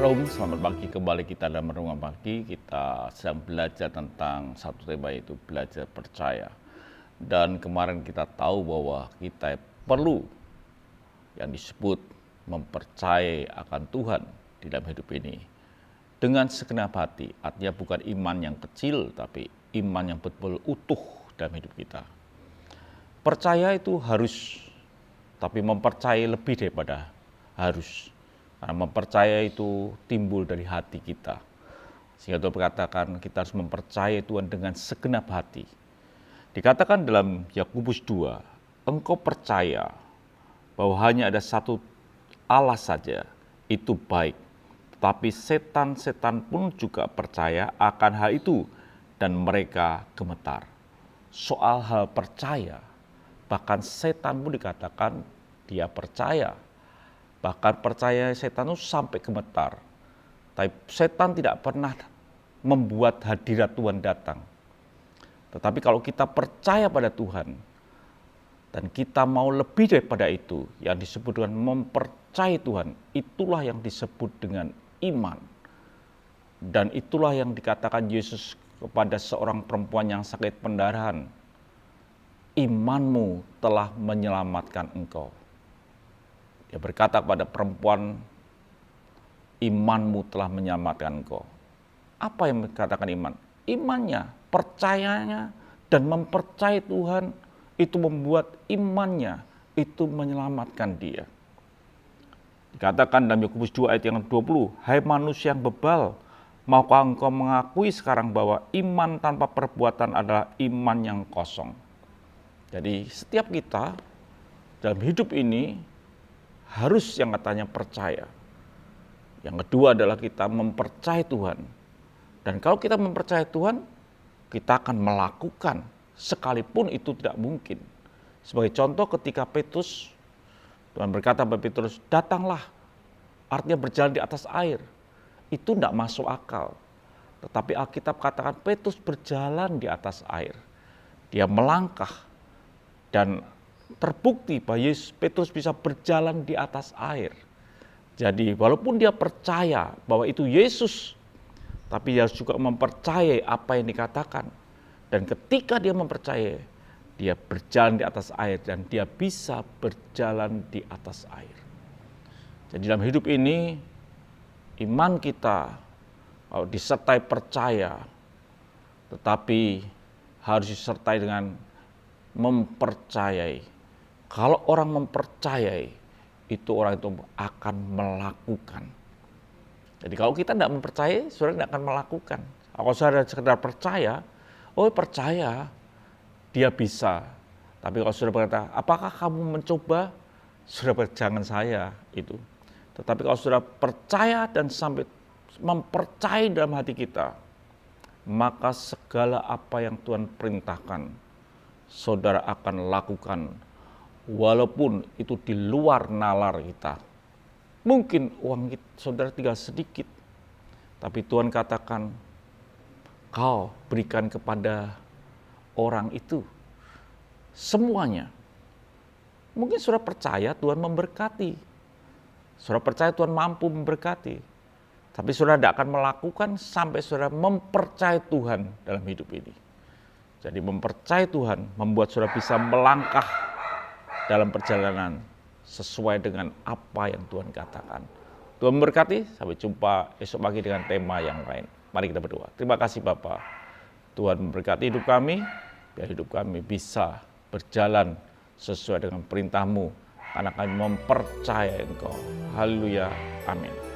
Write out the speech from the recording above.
Shalom, selamat pagi kembali kita dalam Renungan Pagi. Kita sedang belajar tentang satu tema, yaitu belajar percaya. Dan kemarin kita tahu bahwa kita perlu yang disebut mempercayai akan Tuhan di dalam hidup ini dengan segenap hati. Artinya bukan iman yang kecil, tapi iman yang betul-betul utuh dalam hidup kita. Percaya itu harus, tapi mempercayai lebih daripada harus. Karena mempercaya itu timbul dari hati kita. Sehingga Tuhan berkatakan kita harus mempercayai Tuhan dengan segenap hati. Dikatakan dalam Yakobus 2, engkau percaya bahwa hanya ada satu Allah saja, itu baik. Tetapi setan-setan pun juga percaya akan hal itu dan mereka gemetar. Soal hal percaya, bahkan setan pun dikatakan dia percaya. Bahkan percaya setan itu sampai gemetar. Tapi setan tidak pernah membuat hadirat Tuhan datang. Tetapi kalau kita percaya pada Tuhan, dan kita mau lebih daripada itu, yang disebut dengan mempercayai Tuhan, itulah yang disebut dengan iman. Dan itulah yang dikatakan Yesus kepada seorang perempuan yang sakit pendarahan. Imanmu telah menyelamatkan engkau. Dia berkata kepada perempuan, imanmu telah menyelamatkan engkau. Apa yang dikatakan iman? Imannya, percayanya, dan mempercayai Tuhan, itu membuat imannya itu menyelamatkan dia. Dikatakan dalam Yakobus 2 ayat yang 20, hai manusia yang bebal, maukah engkau mengakui sekarang bahwa iman tanpa perbuatan adalah iman yang kosong. Jadi setiap kita dalam hidup ini harus yang katanya percaya. Yang kedua adalah kita mempercayai Tuhan. Dan kalau kita mempercayai Tuhan, kita akan melakukan sekalipun itu tidak mungkin. Sebagai contoh ketika Petrus, Tuhan berkata kepada Petrus, datanglah. Artinya berjalan di atas air. Itu tidak masuk akal. Tetapi Alkitab katakan Petrus berjalan di atas air. Dia melangkah dan terbukti bahwa Petrus bisa berjalan di atas air. Jadi walaupun dia percaya bahwa itu Yesus, tapi dia juga mempercayai apa yang dikatakan. Dan ketika dia mempercayai, dia berjalan di atas air dan dia bisa berjalan di atas air. Jadi dalam hidup ini, iman kita kalau disertai percaya, tetapi harus disertai dengan mempercayai. Kalau orang mempercayai, itu orang itu akan melakukan. Jadi kalau kita tidak mempercayai, saudara tidak akan melakukan. Kalau saudara sekedar percaya, oh percaya, dia bisa. Tapi kalau saudara berkata, apakah kamu mencoba? Saudara jangan saya itu. Tetapi kalau saudara percaya dan sampai mempercayai dalam hati kita, maka segala apa yang Tuhan perintahkan, saudara akan lakukan. Walaupun itu di luar nalar kita. Mungkin uang saudara tinggal sedikit. Tapi Tuhan katakan, kau berikan kepada orang itu semuanya. Mungkin saudara percaya Tuhan memberkati. Saudara percaya Tuhan mampu memberkati. Tapi saudara tidak akan melakukan sampai saudara mempercayai Tuhan dalam hidup ini. Jadi mempercayai Tuhan membuat saudara bisa melangkah dalam perjalanan sesuai dengan apa yang Tuhan katakan. Tuhan memberkati, sampai jumpa esok pagi dengan tema yang lain. Mari kita berdoa. Terima kasih Bapa. Tuhan memberkati hidup kami, biar hidup kami bisa berjalan sesuai dengan perintah-Mu, karena kami mempercayai Engkau. Haleluya, amin.